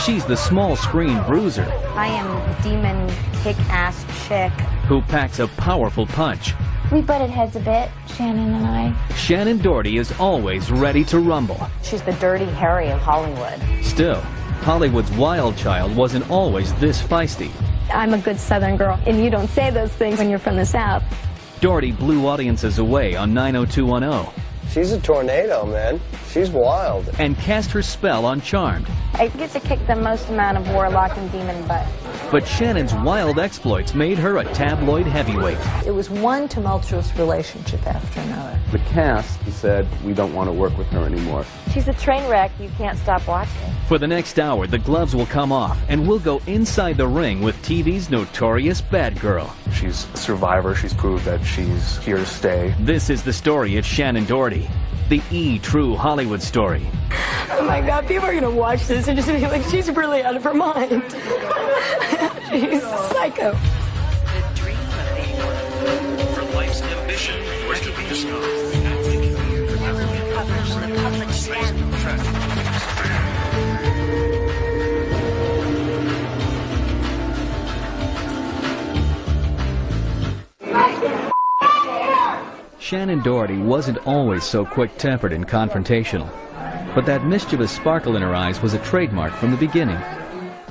She's the small screen bruiser I am demon kick-ass chick. who packs a powerful punch. We butted heads a bit, Shannen and I. Shannen Doherty is always ready to rumble. She's the Dirty Harry of Hollywood. Still, Hollywood's wild child wasn't always this feisty. I'm a good Southern girl, and you don't say those things when you're from the South. Doherty blew audiences away on 90210 She's a tornado, man. She's wild. and cast her spell on Charmed. I get to kick the most amount of warlock and demon butt. But Shannon's wild exploits made her a tabloid heavyweight. It was one tumultuous relationship after another. The cast said, we don't want to work with her anymore. She's a train wreck you can't stop watching. For the next hour, the gloves will come off, and we'll go inside the ring with TV's notorious bad girl. She's a survivor. She's proved that she's here to stay. This is the story of Shannen Doherty, the true Hollywood story. Oh my God, people are going to watch this and just be like, she's really out of her mind. She's psycho. The dream of the for life's ambition was to be a star. Covers the public stand. Shannen Doherty wasn't always so quick-tempered and confrontational, but that mischievous sparkle in her eyes was a trademark from the beginning.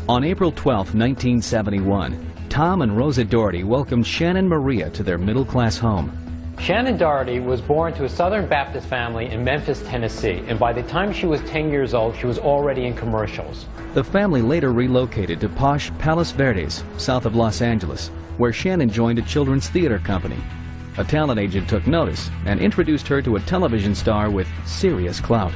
On April 12, 1971, Tom and Rosa Doherty welcomed Shannen Maria to their middle-class home. Shannen Doherty was born to a Southern Baptist family in Memphis, Tennessee, and by the time she was 10 years old, she was already in commercials. The family later relocated to posh Palos Verdes, south of Los Angeles, where Shannen joined a children's theater company. A talent agent took notice and introduced her to a television star with serious clout.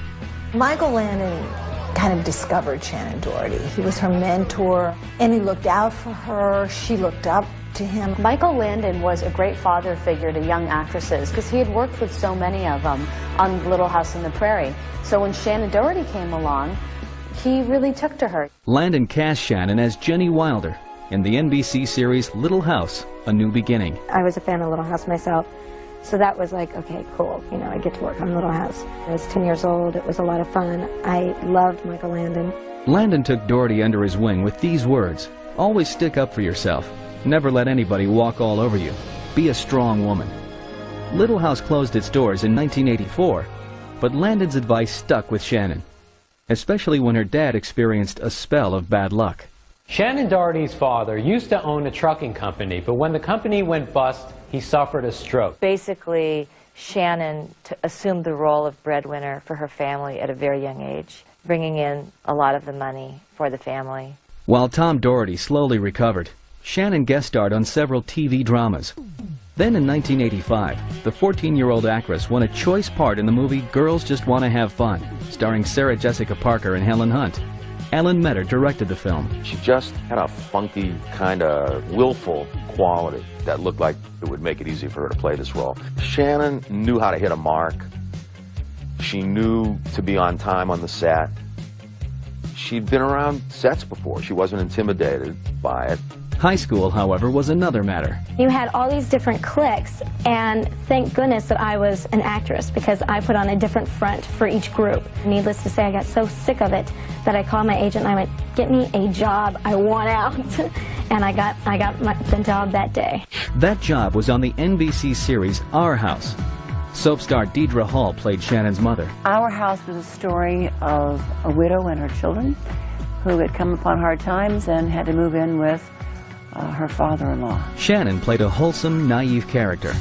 Michael Landon kind of discovered Shannen Doherty. He was her mentor, and he looked out for her. She looked up to him. Michael Landon was a great father figure to young actresses because he had worked with so many of them on Little House on the Prairie. So when Shannen Doherty came along, he really took to her. Landon cast Shannen as Jenny Wilder in the NBC series Little House, A New Beginning. I was a fan of Little House myself, so that was like, okay, cool. You know, I get to work on Little House. I was 10 years old. It was a lot of fun. I loved Michael Landon. Landon took Doherty under his wing with these words: always stick up for yourself. Never let anybody walk all over you. Be a strong woman. Little House closed its doors in 1984, but Landon's advice stuck with Shannen, especially when her dad experienced a spell of bad luck. Shannen Doherty's father used to own a trucking company, but when the company went bust, he suffered a stroke. Basically, Shannen assumed the role of breadwinner for her family at a very young age, bringing in a lot of the money for the family. While Tom Doherty slowly recovered, Shannen guest starred on several TV dramas. Then in 1985, the 14-year-old actress won a choice part in the movie Girls Just Want to Have Fun, starring Sarah Jessica Parker and Helen Hunt. Alan Metter directed the film. She just had a funky, kind of willful quality that looked like it would make it easy for her to play this role. Shannen knew how to hit a mark. She knew to be on time on the set. She'd been around sets before. She wasn't intimidated by it. High school, however, was another matter. You had all these different cliques, and thank goodness that I was an actress because I put on a different front for each group. Needless to say, I got so sick of it that I called my agent and I went, get me a job, I want out. And I got the job that day. That job was on the NBC series Our House. Soap star Deidre Hall played Shannen's mother. Our House was a story of a widow and her children who had come upon hard times and had to move in with her father-in-law. Shannen played a wholesome, naive character.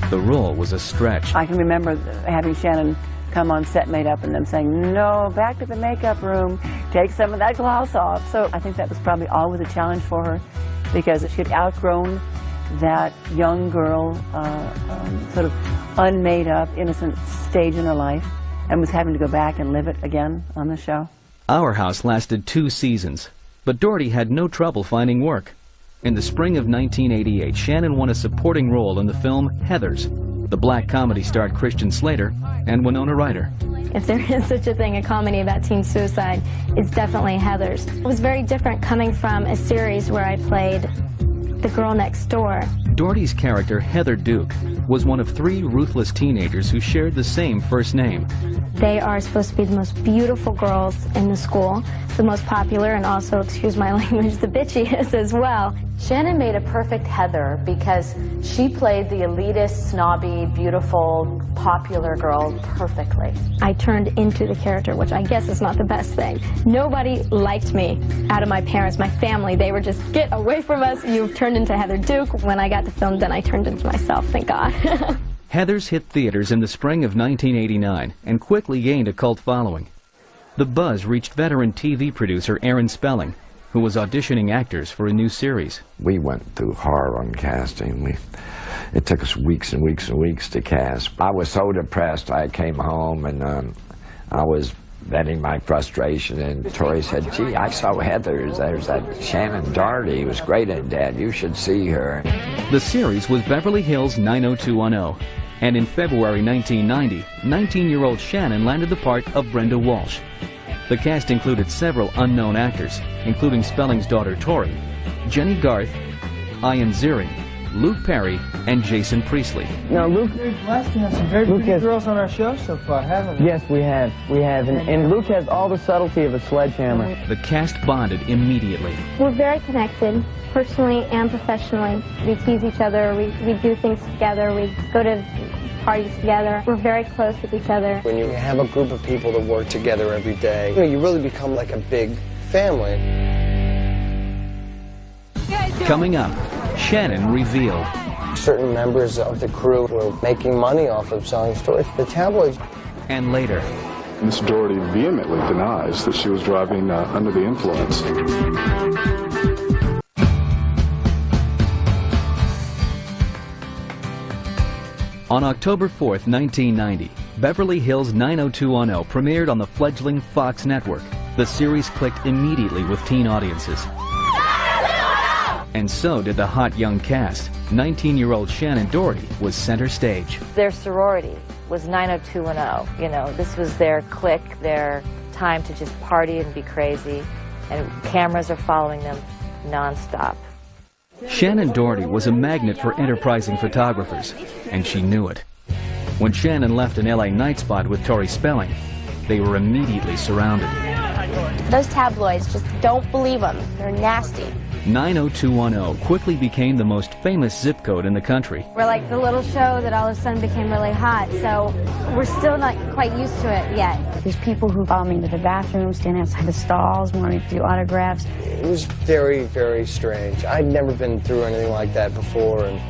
The role was a stretch. I can remember having Shannen come on set made up and them saying, no, back to the makeup room, take some of that gloss off. So I think that was probably always a challenge for her because she had outgrown that young girl, sort of unmade up, innocent stage in her life and was having to go back and live it again on the show. Our House lasted 2 seasons, but Doherty had no trouble finding work. In the spring of 1988, Shannen won a supporting role in the film Heathers. The black comedy starred Christian Slater and Winona Ryder. If there is such a thing, a comedy about teen suicide, it's definitely Heathers. It was very different coming from a series where I played the girl next door. Doherty's character, Heather Duke, was one of 3 ruthless teenagers who shared the same first name. They are supposed to be the most beautiful girls in the school, the most popular, and also, excuse my language, the bitchiest as well. Shannen made a perfect Heather because she played the elitist, snobby, beautiful, popular girl perfectly. I turned into the character, which I guess is not the best thing. Nobody liked me out of my parents, my family. They were just, get away from us, you've turned into Heather Duke. When I got to film, then I turned into myself, thank God. Heathers hit theaters in the spring of 1989 and quickly gained a cult following. The buzz reached veteran TV producer Aaron Spelling, who was auditioning actors for a new series. We went through hard on casting. It took us weeks and weeks and weeks to cast. I was so depressed. I came home and I was venting my frustration, and Tori said, "Gee, I saw Heather's. There's that Shannen Doherty who was great in Dad. You should see her." The series was Beverly Hills 90210, and in February 1990, 19-year-old Shannen landed the part of Brenda Walsh. The cast included several unknown actors, including Spelling's daughter Tori, Jenny Garth, Ian Ziering, Luke Perry, and Jason Priestley. Now, Luke, we're blessed to have some very pretty girls on our show so far, haven't we? Yes, we have. And Luke has all the subtlety of a sledgehammer. The cast bonded immediately. We're very connected, personally and professionally. We tease each other, we do things together, we go to parties together. We're very close with each other. When you have a group of people that work together every day, you really become like a big family. Coming up, Shannen revealed. Certain members of the crew were making money off of selling stories to the tabloids. And later, Miss Doherty vehemently denies that she was driving under the influence. On October 4th, 1990, Beverly Hills 90210 premiered on the fledgling Fox network. The series clicked immediately with teen audiences. And so did the hot young cast. 19-year-old Shannen Doherty was center stage. Their sorority was 90210. You know, this was their clique, their time to just party and be crazy. And cameras are following them nonstop. Shannen Doherty was a magnet for enterprising photographers, and she knew it. When Shannen left an LA night spot with Tori Spelling, they were immediately surrounded. Those tabloids, just don't believe them. They're nasty. 90210 quickly became the most famous zip code in the country. We're like the little show that all of a sudden became really hot, so we're still not quite used to it yet. There's people who follow me into the bathroom, stand outside the stalls, wanting to do autographs. It was very, very strange. I'd never been through anything like that before, and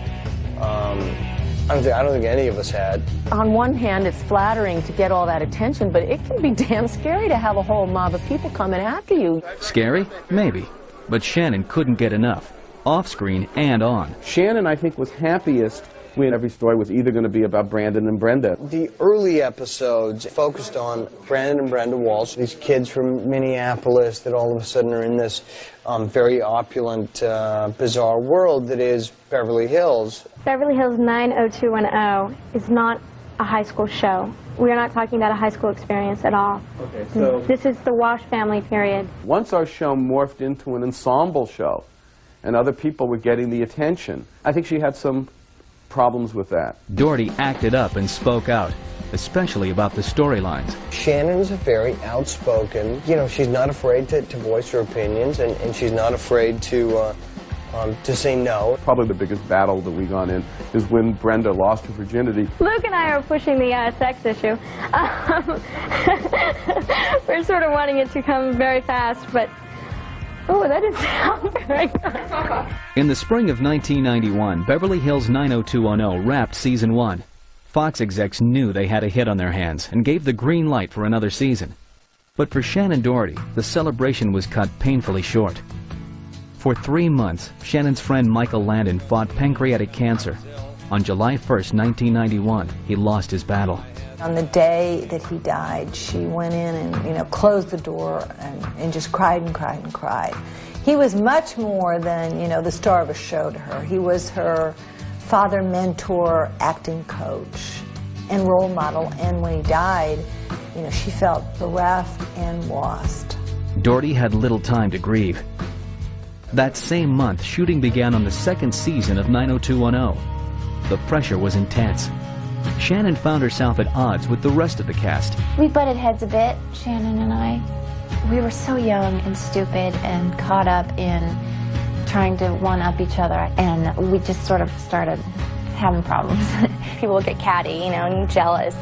I don't think any of us had. On one hand, it's flattering to get all that attention, but it can be damn scary to have a whole mob of people coming after you. Scary? Maybe. But Shannen couldn't get enough, off-screen and on. Shannen, I think, was happiest when every story was either going to be about Brandon and Brenda. The early episodes focused on Brandon and Brenda Walsh, these kids from Minneapolis that all of a sudden are in this very opulent, bizarre world that is Beverly Hills. Beverly Hills 90210 is not a high school show. We are not talking about a high school experience at all. Okay, so this is the Walsh family period. Once our show morphed into an ensemble show, and other people were getting the attention, I think she had some problems with that. Doherty acted up and spoke out, especially about the storylines. Shannen is a very outspoken, she's not afraid to voice her opinions, and she's not afraid to say no. Probably the biggest battle that we got in is when Brenda lost her virginity. Luke and I are pushing the sex issue. We're sort of wanting it to come very fast, but oh, that didn't sound very good. In the spring of 1991, Beverly Hills 90210 wrapped season 1. Fox execs knew they had a hit on their hands and gave the green light for another season. But for Shannen Doherty, the celebration was cut painfully short. For 3 months, Shannen's friend Michael Landon fought pancreatic cancer. On July 1st, 1991, he lost his battle. On the day that he died, she went in and, closed the door and just cried and cried and cried. He was much more than, the star of a show to her. He was her father, mentor, acting coach, and role model. And when he died, she felt bereft and lost. Doherty had little time to grieve. That same month, shooting began on the second season of 90210. The pressure was intense. Shannen found herself at odds with the rest of the cast. We butted heads a bit, Shannen and I. We were so young and stupid and caught up in trying to one-up each other, and we just sort of started having problems. People would get catty, you know, and jealous,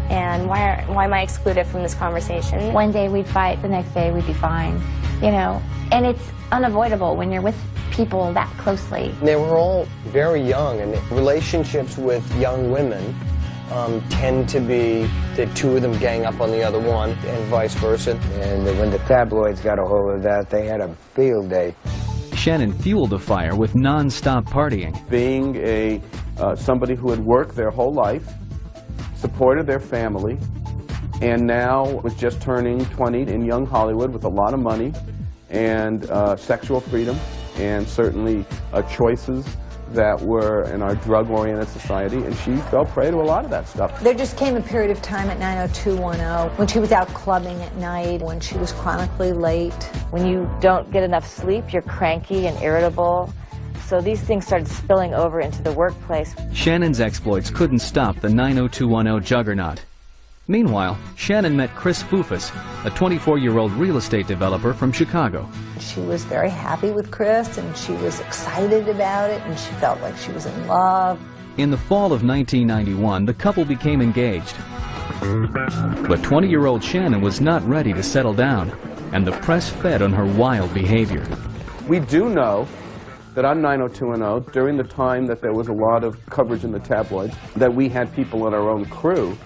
and why am I excluded from this conversation? One day we'd fight, the next day we'd be fine, you know, and it's unavoidable when you're with people that closely. They were all very young, and relationships with young women tend to be that two of them gang up on the other one, and vice versa. And when the tabloids got a hold of that, they had a field day. Shannen fueled the fire with non-stop partying. Being somebody who had worked their whole life, supported their family, and now was just turning 20 in young Hollywood with a lot of money and sexual freedom, and certainly choices that were in our drug-oriented society, and she fell prey to a lot of that stuff. There just came a period of time at 90210 when she was out clubbing at night, when she was chronically late. When you don't get enough sleep, you're cranky and irritable. So these things started spilling over into the workplace. Shannen's exploits couldn't stop the 90210 juggernaut. Meanwhile, Shannen met Chris Fufus, a 24-year-old real estate developer from Chicago. She was very happy with Chris, and she was excited about it, and she felt like she was in love. In the fall of 1991, the couple became engaged. But 20-year-old Shannen was not ready to settle down, and the press fed on her wild behavior. We do know that on 90210, during the time that there was a lot of coverage in the tabloids, that we had people in our own crew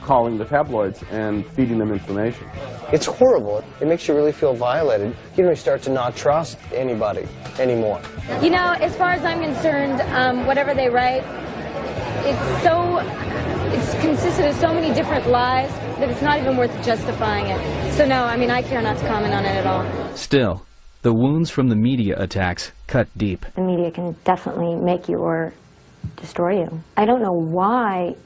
calling the tabloids and feeding them information. It's horrible. It makes you really feel violated. You really start to not trust anybody anymore. You know, as far as I'm concerned, whatever they write, it's consisted of so many different lies that it's not even worth justifying it. So no, I mean, I care not to comment on it at all. Still, the wounds from the media attacks cut deep. The media can definitely make you or destroy you. I don't know why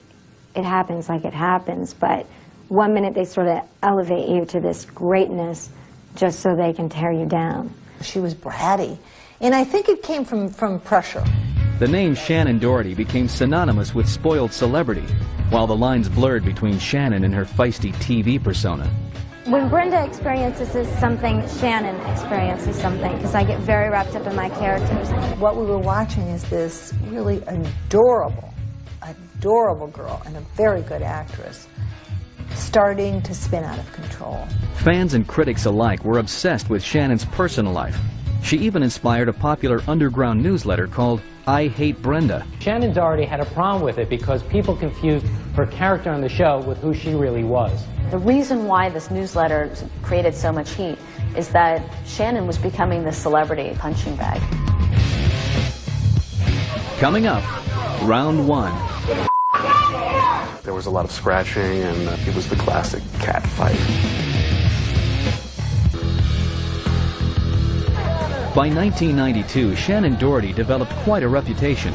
it happens like it happens, but one minute they sort of elevate you to this greatness just so they can tear you down. She was bratty, and I think it came from pressure. The name Shannen Doherty became synonymous with spoiled celebrity, while the lines blurred between Shannen and her feisty TV persona. When Brenda experiences something, Shannen experiences something, because I get very wrapped up in my characters. What we were watching is this really adorable girl and a very good actress starting to spin out of control. Fans and critics alike were obsessed with Shannen's personal life. She even inspired a popular underground newsletter called I Hate Brenda. Shannen Doherty had a problem with it because people confused her character on the show with who she really was. The reason why this newsletter created so much heat is that Shannen was becoming the celebrity punching bag. Coming up, round one. There was a lot of scratching, and it was the classic cat fight. By 1992, Shannen Doherty developed quite a reputation.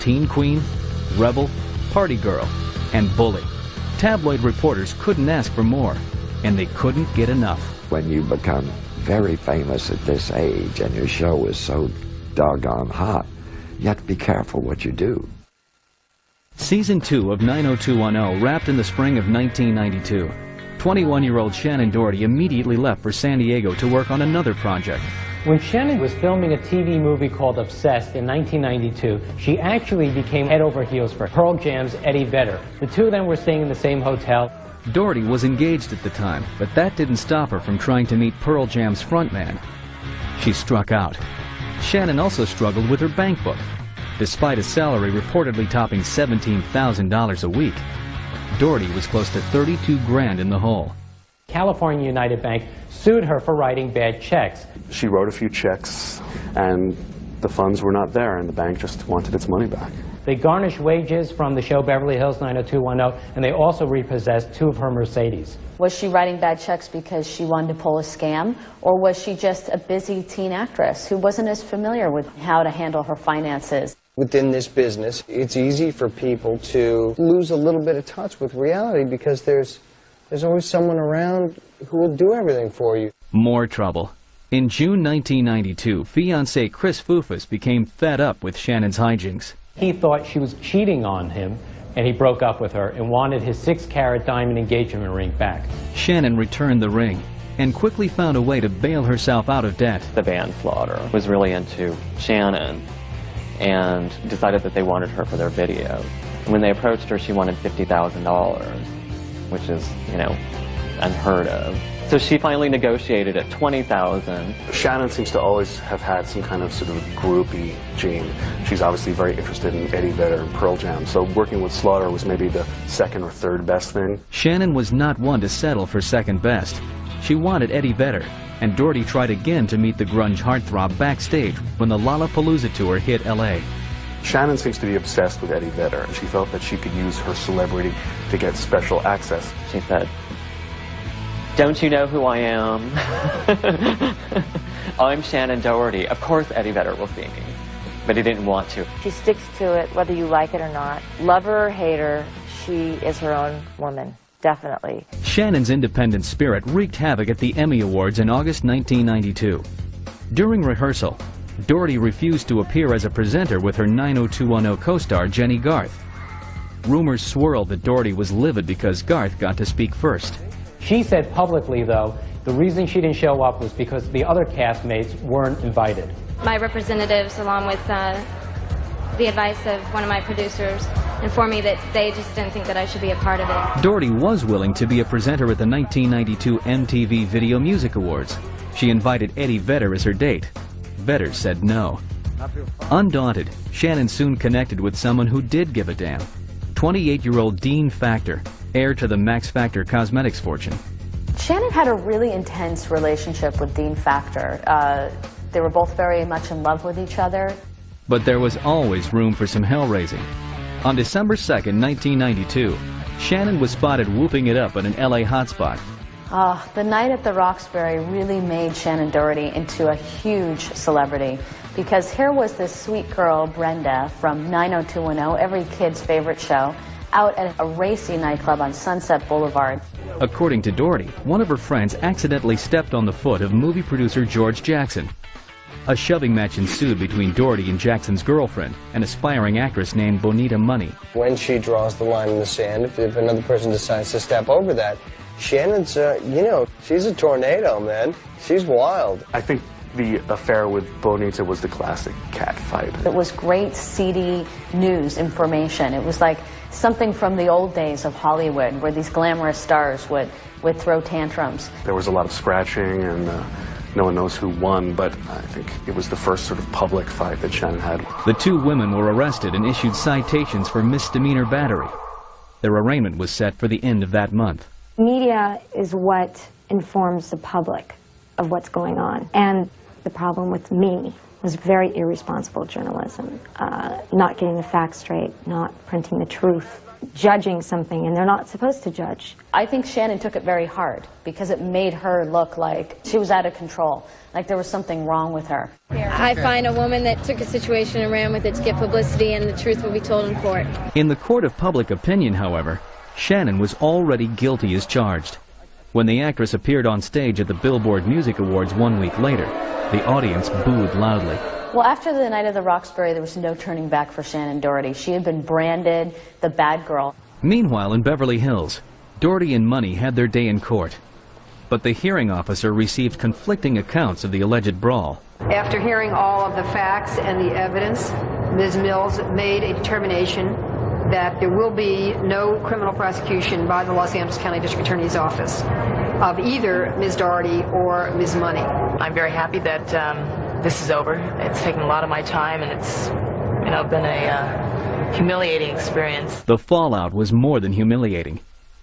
Teen queen, rebel, party girl, and bully. Tabloid reporters couldn't ask for more, and they couldn't get enough. When you become very famous at this age and your show is so doggone hot, you have to be careful what you do. Season 2 of 90210 wrapped in the spring of 1992. 21-year-old Shannen Doherty immediately left for San Diego to work on another project. When Shannen was filming a TV movie called Obsessed in 1992, she actually became head over heels for Pearl Jam's Eddie Vedder. The two of them were staying in the same hotel. Doherty was engaged at the time, but that didn't stop her from trying to meet Pearl Jam's frontman. She struck out. Shannen also struggled with her bank book. Despite a salary reportedly topping $17,000 a week, Doherty was close to 32 grand in the hole. California United Bank sued her for writing bad checks. She wrote a few checks, and the funds were not there, and the bank just wanted its money back. They garnished wages from the show Beverly Hills 90210, and they also repossessed 2 of her Mercedes. Was she writing bad checks because she wanted to pull a scam, or was she just a busy teen actress who wasn't as familiar with how to handle her finances? Within this business, it's easy for people to lose a little bit of touch with reality because there's always someone around who will do everything for you. More trouble. In June 1992, fiancé Chris Fufus became fed up with Shannen's hijinks. He thought she was cheating on him, and he broke up with her and wanted his 6-carat diamond engagement ring back. Shannen returned the ring and quickly found a way to bail herself out of debt. The band Slaughter was really into Shannen and decided that they wanted her for their video. And when they approached her, she wanted $50,000, which is, you know, unheard of. So she finally negotiated at $20,000. Shannen seems to always have had some kind of sort of groupie gene. She's obviously very interested in Eddie Vedder and Pearl Jam, so working with Slaughter was maybe the second or third best thing. Shannen was not one to settle for second best. She wanted Eddie Vedder, and Doherty tried again to meet the grunge heartthrob backstage when the Lollapalooza tour hit L.A. Shannen seems to be obsessed with Eddie Vedder, and she felt that she could use her celebrity to get special access. She said, "Don't you know who I am? I'm Shannen Doherty. Of course Eddie Vedder will see me." But he didn't want to. She sticks to it, whether you like it or not. Love her or hate her, she is her own woman, definitely. Shannen's independent spirit wreaked havoc at the Emmy Awards in August 1992. During rehearsal, Doherty refused to appear as a presenter with her 90210 co-star Jenny Garth. Rumors swirled that Doherty was livid because Garth got to speak first. She said publicly, though, the reason she didn't show up was because the other castmates weren't invited. My representatives, along with the advice of one of my producers, informed me that they just didn't think that I should be a part of it. Doherty was willing to be a presenter at the 1992 MTV Video Music Awards. She invited Eddie Vedder as her date. Vedder said no. Undaunted, Shannen soon connected with someone who did give a damn. 28-year-old Dean Factor, heir to the Max Factor cosmetics fortune. Shannen had a really intense relationship with Dean Factor. They were both very much in love with each other. But there was always room for some hell-raising. On December 2nd, 1992, Shannen was spotted whooping it up at an LA hotspot. The night at the Roxbury really made Shannen Doherty into a huge celebrity, because here was this sweet girl, Brenda, from 90210, every kid's favorite show, out at a racy nightclub on Sunset Boulevard. According to Doherty, one of her friends accidentally stepped on the foot of movie producer George Jackson. A shoving match ensued between Doherty and Jackson's girlfriend, an aspiring actress named Bonita Money. When she draws the line in the sand, if another person decides to step over that, Shannen's, you know, she's a tornado, man. She's wild. I think the affair with Bonita was the classic cat fight. It was great, seedy news information. It was like something from the old days of Hollywood, where these glamorous stars would throw tantrums. There was a lot of scratching, and no one knows who won, but I think it was the first sort of public fight that Shannen had. The two women were arrested and issued citations for misdemeanor battery. Their arraignment was set for the end of that month. Media is what informs the public of what's going on. And the problem with me was very irresponsible journalism. Not getting the facts straight, not printing the truth, judging something, and they're not supposed to judge. I think Shannen took it very hard because it made her look like she was out of control, like there was something wrong with her. I find a woman that took a situation and ran with it to get publicity, and the truth will be told in court. In the court of public opinion, however, Shannen was already guilty as charged. When the actress appeared on stage at the Billboard Music Awards 1 week later, the audience booed loudly. Well, after the night of the Roxbury, there was no turning back for Shannen Doherty. She had been branded the bad girl. Meanwhile, in Beverly Hills, Doherty and Money had their day in court. But the hearing officer received conflicting accounts of the alleged brawl. After hearing all of the facts and the evidence, Ms. Mills made a determination that there will be no criminal prosecution by the Los Angeles County District Attorney's Office of either Ms. Doherty or Ms. Money. I'm very happy that this is over. It's taken a lot of my time, and it's, you know, been a humiliating experience. The fallout was more than humiliating.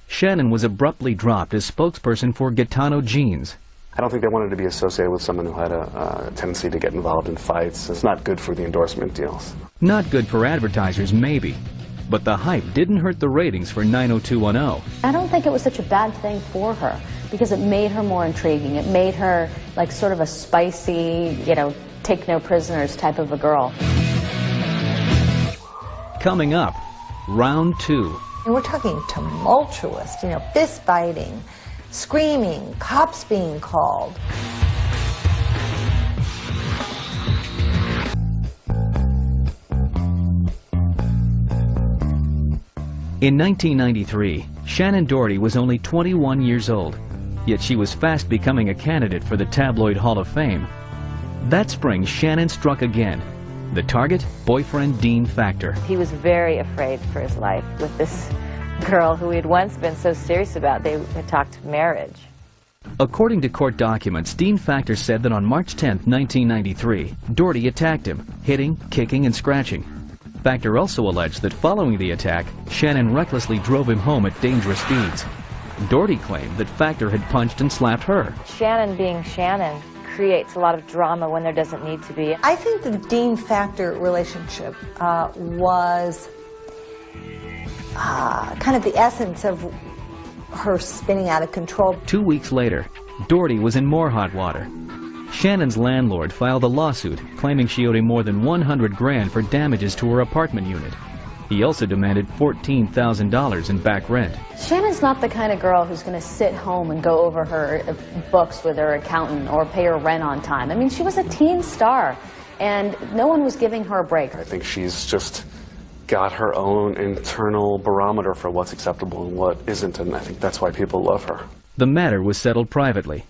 Shannen was abruptly dropped as spokesperson for Gitano Jeans. I don't think they wanted to be associated with someone who had a tendency to get involved in fights. It's not good for the endorsement deals. Not good for advertisers, maybe. But the hype didn't hurt the ratings for 90210. I don't think it was such a bad thing for her, because it made her more intriguing. It made her like sort of a spicy, you know, take no prisoners type of a girl. Coming up, round 2. And we're talking tumultuous, you know, fist fighting, screaming, cops being called. In 1993, Shannen Doherty was only 21 years old, yet she was fast becoming a candidate for the Tabloid Hall of Fame. That spring, Shannen struck again. The target, boyfriend Dean Factor. He was very afraid for his life with this girl who he had once been so serious about. They had talked marriage. According to court documents, Dean Factor said that on March 10, 1993, Doherty attacked him, hitting, kicking, and scratching. Factor also alleged that following the attack, Shannen recklessly drove him home at dangerous speeds. Doherty claimed that Factor had punched and slapped her. Shannen being Shannen creates a lot of drama when there doesn't need to be. I think the Dean Factor relationship was kind of the essence of her spinning out of control. 2 weeks later, Doherty was in more hot water. Shannen's landlord filed a lawsuit claiming she owed him more than $100,000 for damages to her apartment unit. He also demanded $14,000 in back rent. Shannen's not the kind of girl who's going to sit home and go over her books with her accountant or pay her rent on time. I mean, she was a teen star, and no one was giving her a break. I think she's just got her own internal barometer for what's acceptable and what isn't, and I think that's why people love her. The matter was settled privately.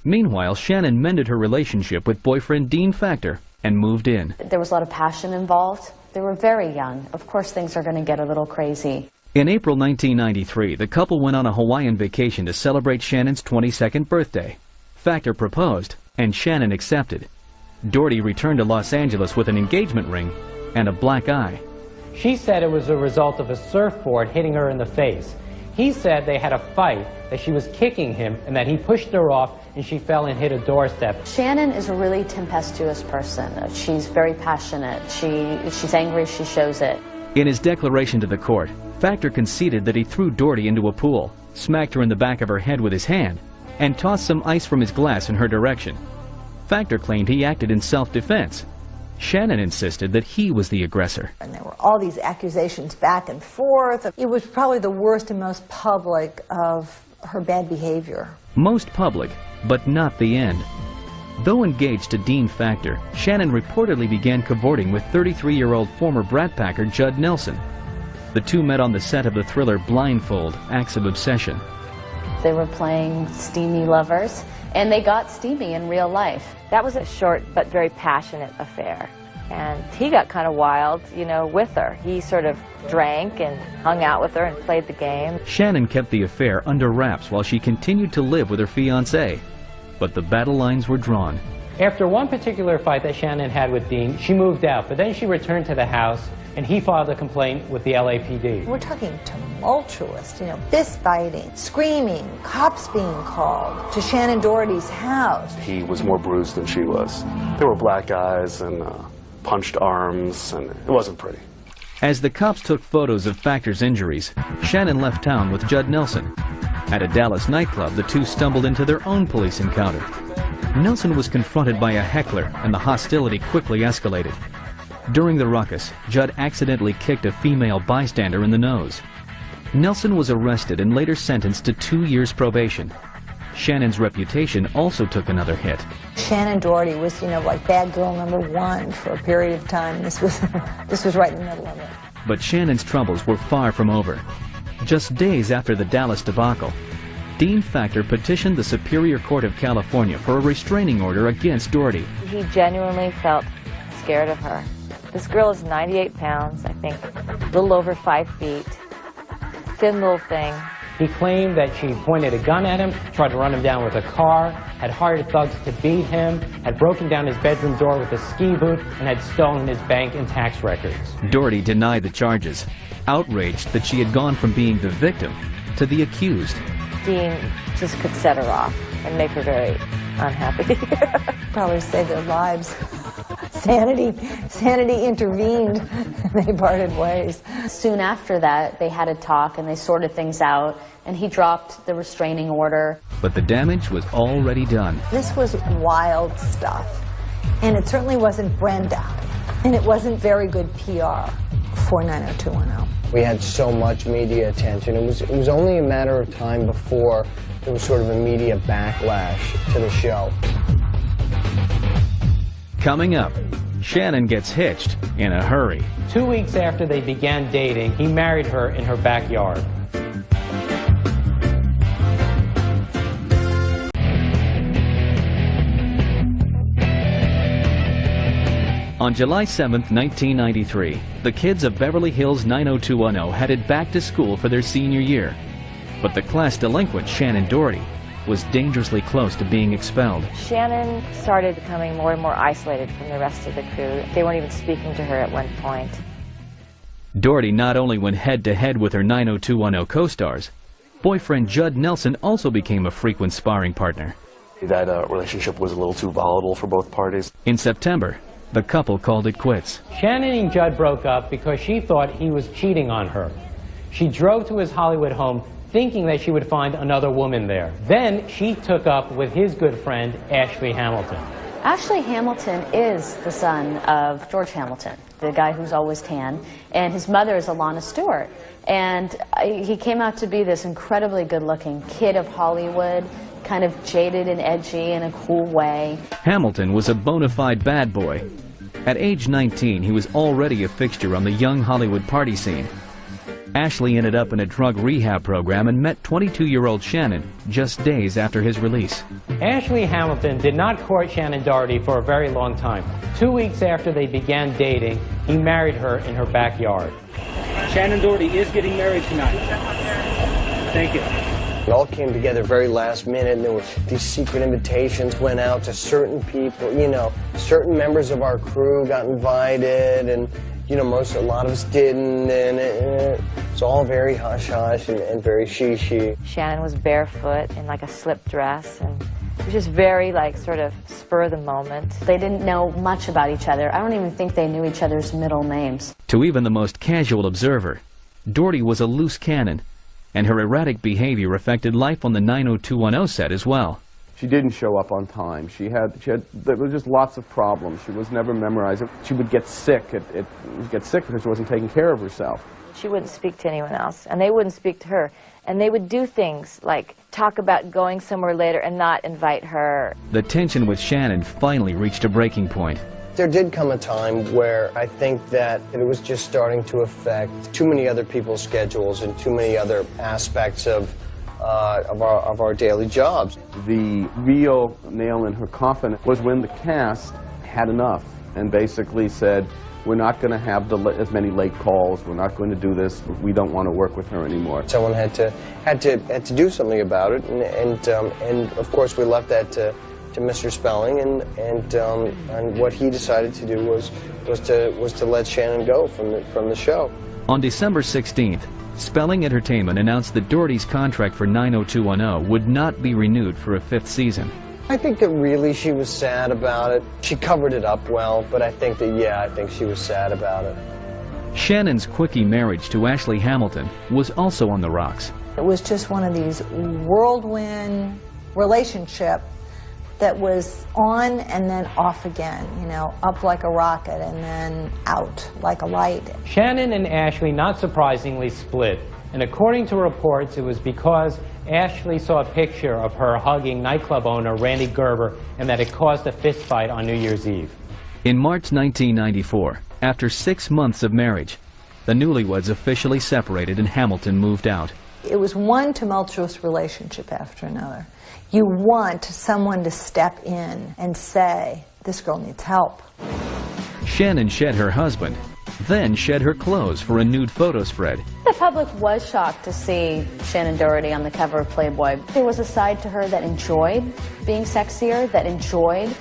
Meanwhile, Shannen mended her relationship with boyfriend Dean Factor and moved in. There was a lot of passion involved. They were very young. Of course, things are going to get a little crazy. In April 1993, the couple went on a Hawaiian vacation to celebrate Shannen's 22nd birthday. Factor proposed, and Shannen accepted. Doherty returned to Los Angeles with an engagement ring and a black eye. She said it was a result of a surfboard hitting her in the face. He said they had a fight, that she was kicking him, and that he pushed her off and she fell and hit a doorstep. Shannen is a really tempestuous person. She's very passionate. She's angry, she shows it. In his declaration to the court, Factor conceded that he threw Doherty into a pool, smacked her in the back of her head with his hand, and tossed some ice from his glass in her direction. Factor claimed he acted in self-defense. Shannen insisted that he was the aggressor. And there were all these accusations back and forth. It was probably the worst and most public of her bad behavior. Most public, but not the end. Though engaged to Dean Factor, Shannen reportedly began cavorting with 33-year-old former Brat Packer Judd Nelson. The two met on the set of the thriller Blindfold, Acts of Obsession. They were playing steamy lovers, and they got steamy in real life. That was a short but very passionate affair. And he got kind of wild, you know, with her. He sort of drank and hung out with her and played the game. Shannen kept the affair under wraps while she continued to live with her fiancé. But the battle lines were drawn. After one particular fight that Shannen had with Dean, she moved out, but then she returned to the house and he filed a complaint with the LAPD. We're talking tumultuous, you know, fist fighting, screaming, cops being called to Shannen Doherty's house. He was more bruised than she was. There were black eyes and punched arms, and it wasn't pretty. As the cops took photos of Factor's injuries, Shannen left town with Judd Nelson. At a Dallas nightclub, the two stumbled into their own police encounter. Nelson was confronted by a heckler, and the hostility quickly escalated. During the ruckus, Judd accidentally kicked a female bystander in the nose. Nelson was arrested and later sentenced to 2 years probation. Shannen's reputation also took another hit. Shannen Doherty was, you know, like bad girl #1 for a period of time. This was right in the middle of it. But Shannen's troubles were far from over. Just days after the Dallas debacle, Dean Factor petitioned the Superior Court of California for a restraining order against Doherty. He genuinely felt scared of her. This girl is 98 pounds, I think, a little over 5 feet, thin little thing. He claimed that she pointed a gun at him, tried to run him down with a car, had hired thugs to beat him, had broken down his bedroom door with a ski boot, and had stolen his bank and tax records. Doherty denied the charges, outraged that she had gone from being the victim to the accused. Dean just could set her off and make her very unhappy. Probably saved their lives. Sanity intervened, and they parted ways. Soon after that, they had a talk and they sorted things out, and he dropped the restraining order. But the damage was already done. This was wild stuff, and it certainly wasn't Brenda, and it wasn't very good PR for 90210. We had so much media attention. It was only a matter of time before there was sort of a media backlash to the show. Coming up, Shannen gets hitched in a hurry. 2 weeks after they began dating, he married her in her backyard. On July 7, 1993, the kids of Beverly Hills 90210 headed back to school for their senior year. But the class delinquent Shannen Doherty was dangerously close to being expelled. Shannen started becoming more and more isolated from the rest of the crew. They weren't even speaking to her at one point. Doherty not only went head-to-head with her 90210 co-stars, boyfriend Judd Nelson also became a frequent sparring partner. That relationship was a little too volatile for both parties. In September, the couple called it quits. Shannen and Judd broke up because she thought he was cheating on her. She drove to his Hollywood home thinking that she would find another woman there. Then she took up with his good friend, Ashley Hamilton. Ashley Hamilton is the son of George Hamilton, the guy who's always tan, and his mother is Alana Stewart. And he came out to be this incredibly good-looking kid of Hollywood, kind of jaded and edgy in a cool way. Hamilton was a bona fide bad boy. At age 19, he was already a fixture on the young Hollywood party scene. Ashley ended up in a drug rehab program and met 22-year-old Shannen just days after his release. Ashley Hamilton did not court Shannen Doherty for a very long time. 2 weeks after they began dating, he married her in her backyard. Shannen Doherty is getting married tonight. Thank you. It all came together very last minute, and there were these secret invitations went out to certain people. You know, certain members of our crew got invited, and you know, a lot of us didn't, and it's all very hush-hush and very she-she. Shannen was barefoot in like a slip dress, and it was just very like sort of spur of the moment. They didn't know much about each other. I don't even think they knew each other's middle names. To even the most casual observer, Doherty was a loose cannon, and her erratic behavior affected life on the 90210 set as well. She didn't show up on time. There were just lots of problems. She was never memorizing. She would get sick. Get sick because she wasn't taking care of herself. She wouldn't speak to anyone else, and they wouldn't speak to her. And they would do things like talk about going somewhere later and not invite her. The tension with Shannen finally reached a breaking point. There did come a time where I think that it was just starting to affect too many other people's schedules and too many other aspects of our daily jobs. The real nail in her coffin was when the cast had enough and basically said, we're not going to have as many late calls, we're not going to do this, we don't want to work with her anymore. Someone had to do something about it, and of course we left that to Mr. Spelling, and what he decided to do was to let Shannen go from the show. On December 16th, Spelling Entertainment announced that Doherty's contract for 90210 would not be renewed for a 5th season. I think that really she was sad about it. She covered it up well, but I think she was sad about it. Shannen's quickie marriage to Ashley Hamilton was also on the rocks. It was just one of these whirlwind relationship that was on and then off again, you know, up like a rocket and then out like a light. Shannen and Ashley, not surprisingly, split. And according to reports, it was because Ashley saw a picture of her hugging nightclub owner Randy Gerber and that it caused a fistfight on New Year's Eve. In March 1994, after 6 months of marriage, the newlyweds officially separated and Hamilton moved out. It was one tumultuous relationship after another. You want someone to step in and say, this girl needs help. Shannen shed her husband, then shed her clothes for a nude photo spread. The public was shocked to see Shannen Doherty on the cover of Playboy. There was a side to her that enjoyed being sexier, that enjoyed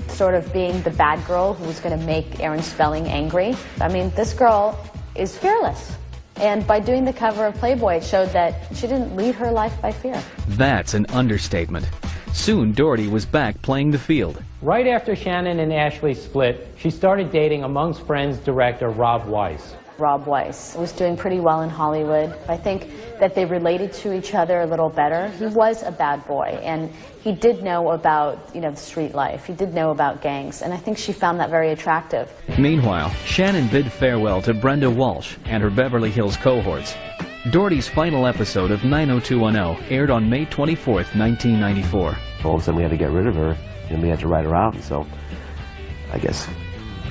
sort of being the bad girl who was going to make Aaron Spelling angry. I mean, this girl is fearless. And by doing the cover of Playboy, it showed that she didn't lead her life by fear. That's an understatement. Soon, Doherty was back playing the field. Right after Shannen and Ashley split, she started dating amongst friends director Rob Weiss. Rob Weiss was doing pretty well in Hollywood. I think that they related to each other a little better. He was a bad boy, and he did know about, you know, the street life. He did know about gangs, and I think she found that very attractive. Meanwhile, Shannen bid farewell to Brenda Walsh and her Beverly Hills cohorts. Doherty's final episode of 90210 aired on May 24th, 1994. All of a sudden we had to get rid of her, and we had to write her out, and so I guess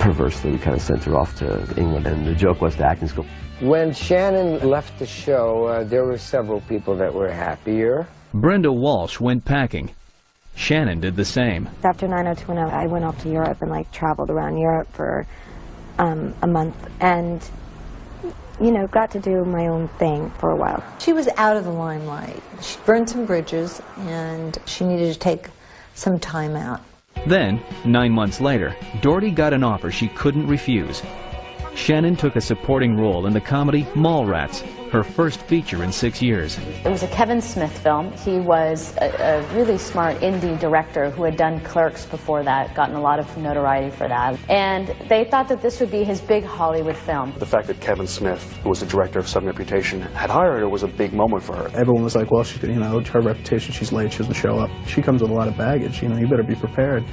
perversely, we kind of sent her off to England, and the joke was to acting school. When Shannen left the show, there were several people that were happier. Brenda Walsh went packing. Shannen did the same. After 90210, I went off to Europe and traveled around Europe for a month, and got to do my own thing for a while. She was out of the limelight. She burned some bridges, and she needed to take some time out. Then, 9 months later, Doherty got an offer she couldn't refuse. Shannen took a supporting role in the comedy Mallrats, her first feature in 6 years. It was a Kevin Smith film. He was a really smart indie director who had done Clerks before that, gotten a lot of notoriety for that. And they thought that this would be his big Hollywood film. The fact that Kevin Smith, who was the director of Some Reputation, had hired her was a big moment for her. Everyone was like, well, she's, her reputation, she's late, she doesn't show up. She comes with a lot of baggage, you better be prepared.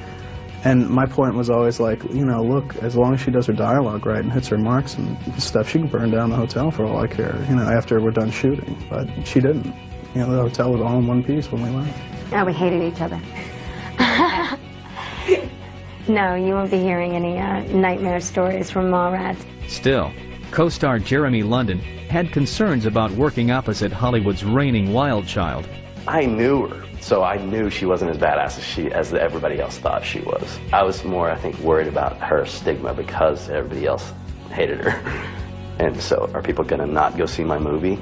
And my point was always like, look, as long as she does her dialogue right and hits her marks and stuff, she can burn down the hotel for all I care, after we're done shooting. But she didn't. The hotel was all in one piece when we left. Oh, we hated each other. No, you won't be hearing any nightmare stories from Mallrats. Still, co-star Jeremy London had concerns about working opposite Hollywood's reigning wild child. I knew her, so I knew she wasn't as badass as everybody else thought she was. I was more, I think, worried about her stigma because everybody else hated her. And so, are people going to not go see my movie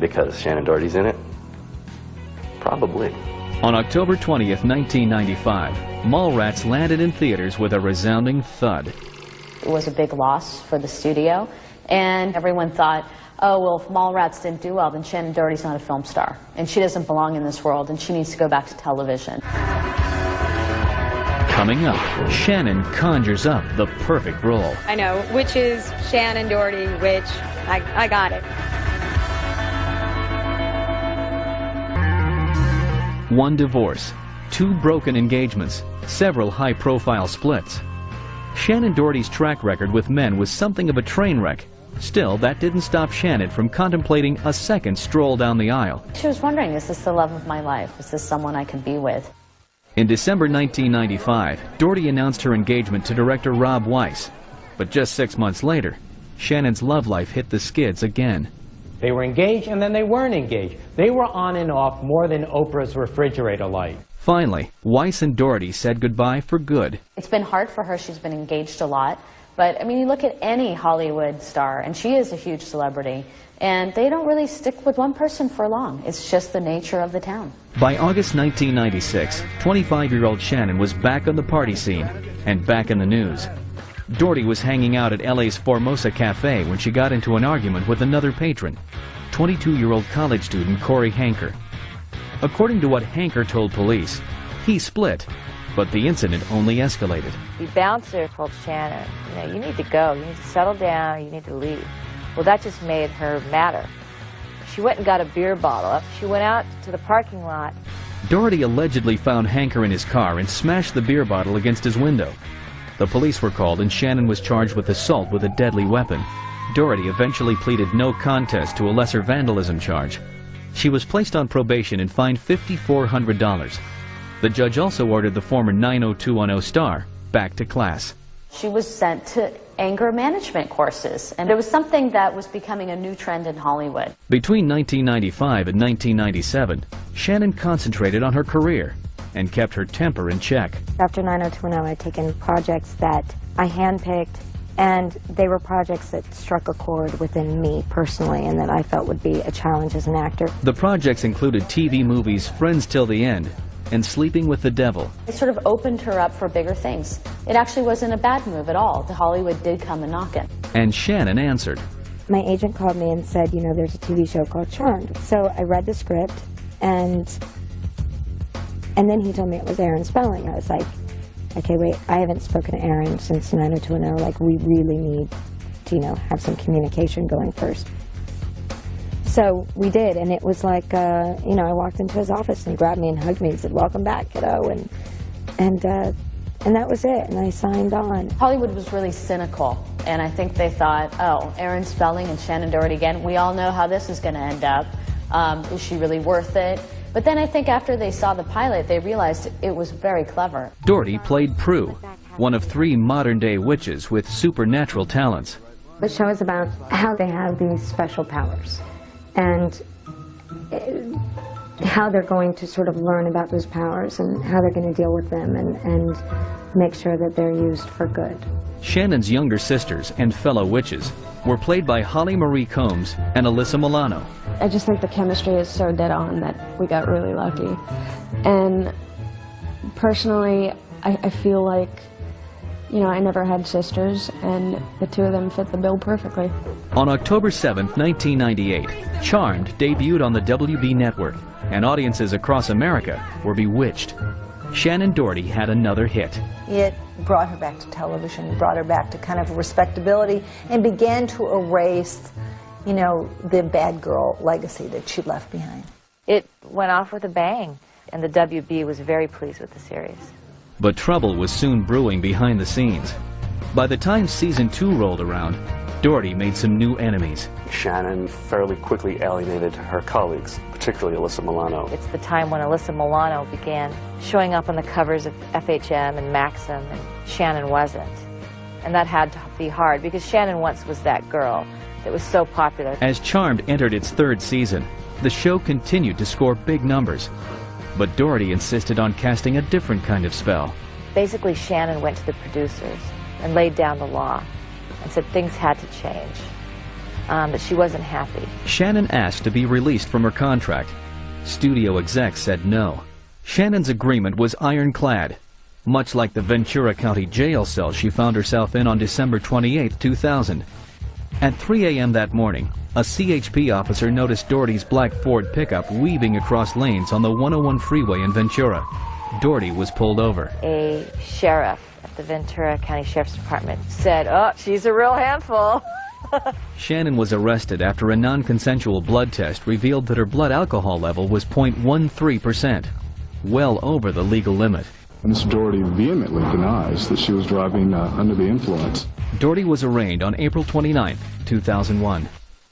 because Shannen Doherty's in it? Probably. On October 20th, 1995, Mallrats landed in theaters with a resounding thud. It was a big loss for the studio, and everyone thought, oh, well, if Mallrats didn't do well, then Shannen Doherty's not a film star, and she doesn't belong in this world, and she needs to go back to television. Coming up, Shannen conjures up the perfect role. I know, which is Shannen Doherty, which I got it. One divorce, 2 broken engagements, several high-profile splits. Shannen Doherty's track record with men was something of a train wreck. Still, that didn't stop Shannen from contemplating a second stroll down the aisle. She was wondering, is this the love of my life? Is this someone I can be with? In December 1995, Doherty announced her engagement to director Rob Weiss. But just 6 months later, Shannen's love life hit the skids again. They were engaged and then they weren't engaged. They were on and off more than Oprah's refrigerator light. Finally, Weiss and Doherty said goodbye for good. It's been hard for her. She's been engaged a lot. But, I mean, you look at any Hollywood star, and she is a huge celebrity, and they don't really stick with one person for long. It's just the nature of the town. By August 1996, 25-year-old Shannen was back on the party scene and back in the news. Doherty was hanging out at LA's Formosa Cafe when she got into an argument with another patron, 22-year-old college student Corey Hanker. According to what Hanker told police, he split, but the incident only escalated. The bouncer told Shannen, you need to go, you need to settle down, you need to leave. Well, that just made her madder. She went and got a beer bottle. She went out to the parking lot. Doherty allegedly found Hanker in his car and smashed the beer bottle against his window. The police were called and Shannen was charged with assault with a deadly weapon. Doherty eventually pleaded no contest to a lesser vandalism charge. She was placed on probation and fined $5,400. The judge also ordered the former 90210 star back to class. She was sent to anger management courses, and it was something that was becoming a new trend in Hollywood. Between 1995 and 1997, Shannen concentrated on her career and kept her temper in check. After 90210, I'd taken projects that I handpicked, and they were projects that struck a chord within me personally and that I felt would be a challenge as an actor. The projects included TV movies Friends Till the End and Sleeping with the Devil. It sort of opened her up for bigger things. It actually wasn't a bad move at all. The Hollywood did come and knock it. And Shannen answered. My agent called me and said, there's a TV show called Charmed. So I read the script, and then he told me it was Aaron Spelling. I was like, okay, wait, I haven't spoken to Aaron since 90210. Like, we really need to, have some communication going first. So we did, and it was like, I walked into his office and he grabbed me and hugged me and said, welcome back, kiddo, and that was it, and I signed on. Hollywood was really cynical, and I think they thought, oh, Aaron Spelling and Shannen Doherty again, we all know how this is going to end up. Is she really worth it? But then I think after they saw the pilot, they realized it was very clever. Doherty played Prue, one of 3 modern-day witches with supernatural talents. The show is about how they have these special powers and how they're going to sort of learn about those powers and how they're going to deal with them and make sure that they're used for good. Shannen's younger sisters and fellow witches were played by Holly Marie Combs and Alyssa Milano. I just think the chemistry is so dead on that we got really lucky. And personally, I feel like, you know, I never had sisters, and the 2 of them fit the bill perfectly. On October 7, 1998, Charmed debuted on the WB network, and audiences across America were bewitched. Shannen Doherty had another hit. It brought her back to television, brought her back to kind of respectability, and began to erase, you know, the bad girl legacy that she left behind. It went off with a bang, and the WB was very pleased with the series. But trouble was soon brewing behind the scenes. By the time season 2 rolled around, Doherty made some new enemies. Shannen fairly quickly alienated her colleagues, particularly Alyssa Milano. It's the time when Alyssa Milano began showing up on the covers of FHM and Maxim, and Shannen wasn't. And that had to be hard, because Shannen once was that girl that was so popular. As Charmed entered its 3rd season, the show continued to score big numbers. But Doherty insisted on casting a different kind of spell. Basically, Shannen went to the producers and laid down the law and said things had to change, but she wasn't happy. Shannen asked to be released from her contract. Studio execs said no. Shannen's agreement was ironclad, much like the Ventura County jail cell she found herself in on December 28, 2000. At 3 a.m. that morning, a CHP officer noticed Doherty's black Ford pickup weaving across lanes on the 101 freeway in Ventura. Doherty was pulled over. A sheriff at the Ventura County Sheriff's Department said, "Oh, she's a real handful." Shannen was arrested after a non-consensual blood test revealed that her blood alcohol level was 0.13%, well over the legal limit. Ms. Doherty vehemently denies that she was driving under the influence. Doherty was arraigned on April 29, 2001.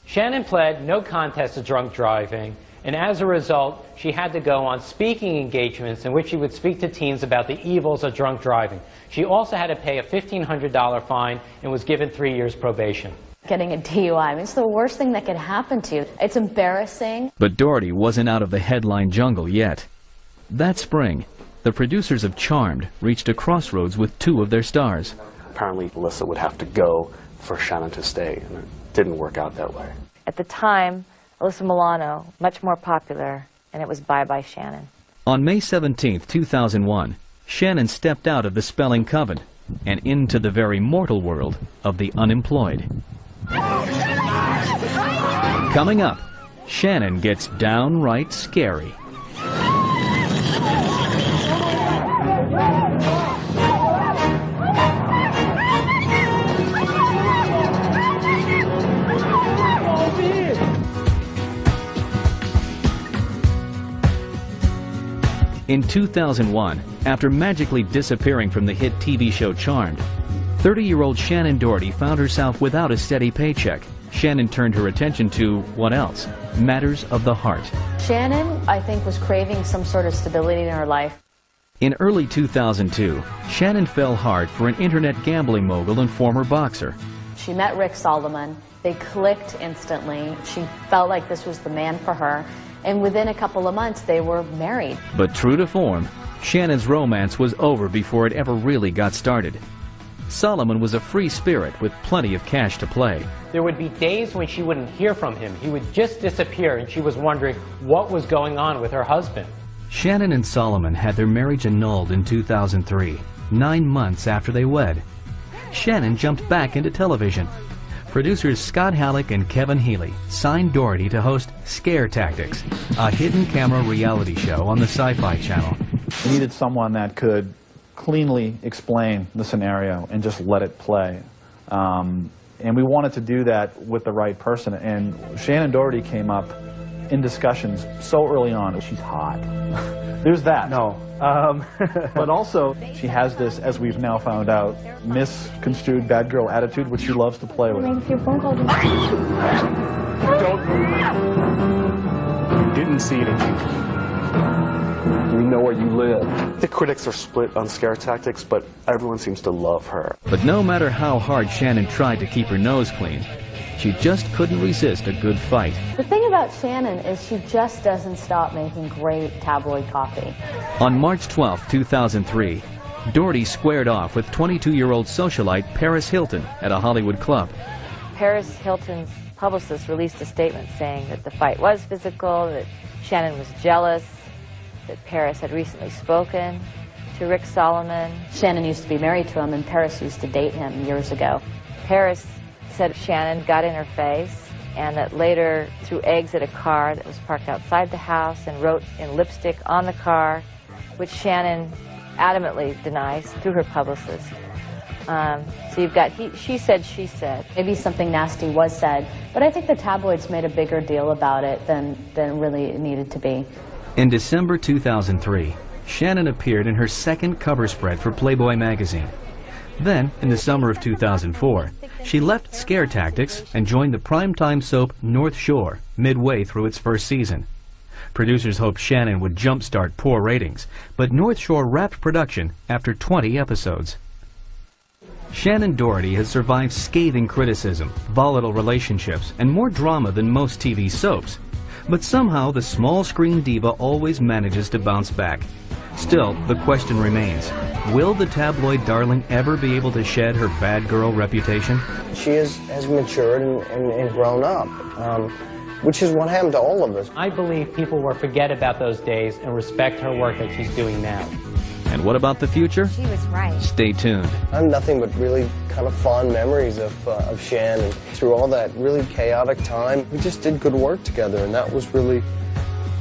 Shannen pled no contest to drunk driving, and as a result, she had to go on speaking engagements in which she would speak to teens about the evils of drunk driving. She also had to pay a $1,500 fine and was given 3 years probation. Getting a DUI, I mean, it's the worst thing that could happen to you. It's embarrassing. But Doherty wasn't out of the headline jungle yet. That spring, the producers of Charmed reached a crossroads with 2 of their stars. Apparently, Alyssa would have to go for Shannen to stay, and it didn't work out that way. At the time, Alyssa Milano, much more popular, and it was bye-bye Shannen. On May 17, 2001, Shannen stepped out of the spelling coven and into the very mortal world of the unemployed. Coming up, Shannen gets downright scary. In 2001, after magically disappearing from the hit TV show Charmed, 30-year-old Shannen Doherty found herself without a steady paycheck. Shannen turned her attention to, what else? Matters of the heart. Shannen, I think, was craving some sort of stability in her life. In early 2002, Shannen fell hard for an internet gambling mogul and former boxer. She met Rick Solomon. They clicked instantly. She felt like this was the man for her. And within a couple of months, they were married. But true to form, Shannen's romance was over before it ever really got started. Solomon was a free spirit with plenty of cash to play. There would be days when she wouldn't hear from him. He would just disappear, and she was wondering what was going on with her husband. Shannen and Solomon had their marriage annulled in 2003, 9 months after they wed. Shannen jumped back into television. Producers Scott Halleck and Kevin Healy signed Doherty to host Scare Tactics, a hidden camera reality show on the Sci-Fi Channel. We needed someone that could cleanly explain the scenario and just let it play. And we wanted to do that with the right person. And Shannen Doherty came up in discussions so early on. She's hot. There's that. No. But also, she has this, as we've now found out, misconstrued bad girl attitude, which she loves to play with. Don't move. You didn't see anything. We know where you live. The critics are split on scare tactics, but everyone seems to love her. But no matter how hard Shannen tried to keep her nose clean, she just couldn't resist a good fight. The thing about Shannen is she just doesn't stop making great tabloid copy. On March 12, 2003, Doherty squared off with 22-year-old socialite Paris Hilton at a Hollywood club. Paris Hilton's publicist released a statement saying that the fight was physical, that Shannen was jealous, that Paris had recently spoken to Rick Solomon. Shannen used to be married to him, and Paris used to date him years ago. Paris said Shannen got in her face, and that later threw eggs at a car that was parked outside the house and wrote in lipstick on the car, which Shannen adamantly denies through her publicist. So you've got she said, she said. Maybe something nasty was said, but I think the tabloids made a bigger deal about it than really it needed to be. In December 2003, Shannen appeared in her second cover spread for Playboy magazine. Then, in the summer of 2004, she left Scare Tactics and joined the primetime soap North Shore midway through its first season. Producers hoped Shannen would jumpstart poor ratings, but North Shore wrapped production after 20 episodes. Shannen Doherty has survived scathing criticism, volatile relationships, and more drama than most TV soaps. But somehow the small-screen diva always manages to bounce back. Still, the question remains, will the tabloid darling ever be able to shed her bad girl reputation? She has matured and grown up, which is what happened to all of us. I believe people will forget about those days and respect her work that she's doing now. And what about the future? She was right. Stay tuned. I have nothing but really kind of fond memories of Shannen. Through all that really chaotic time, we just did good work together, and that was really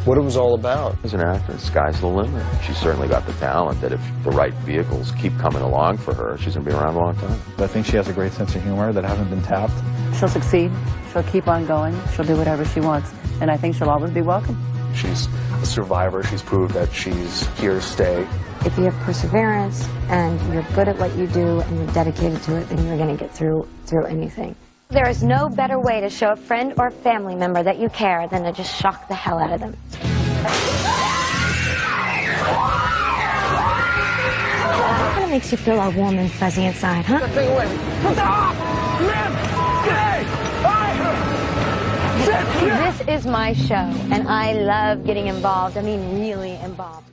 what it was all about. As an actor, the sky's the limit. She's certainly got the talent that if the right vehicles keep coming along for her, she's going to be around a long time. I think she has a great sense of humor that hasn't been tapped. She'll succeed. She'll keep on going. She'll do whatever she wants. And I think she'll always be welcome. She's a survivor. She's proved that she's here to stay. If you have perseverance and you're good at what you do and you're dedicated to it, then you're going to get through anything. There is no better way to show a friend or family member that you care than to just shock the hell out of them. What kind of makes you feel all warm and fuzzy inside, huh? This is my show, and I love getting involved. I mean, really involved.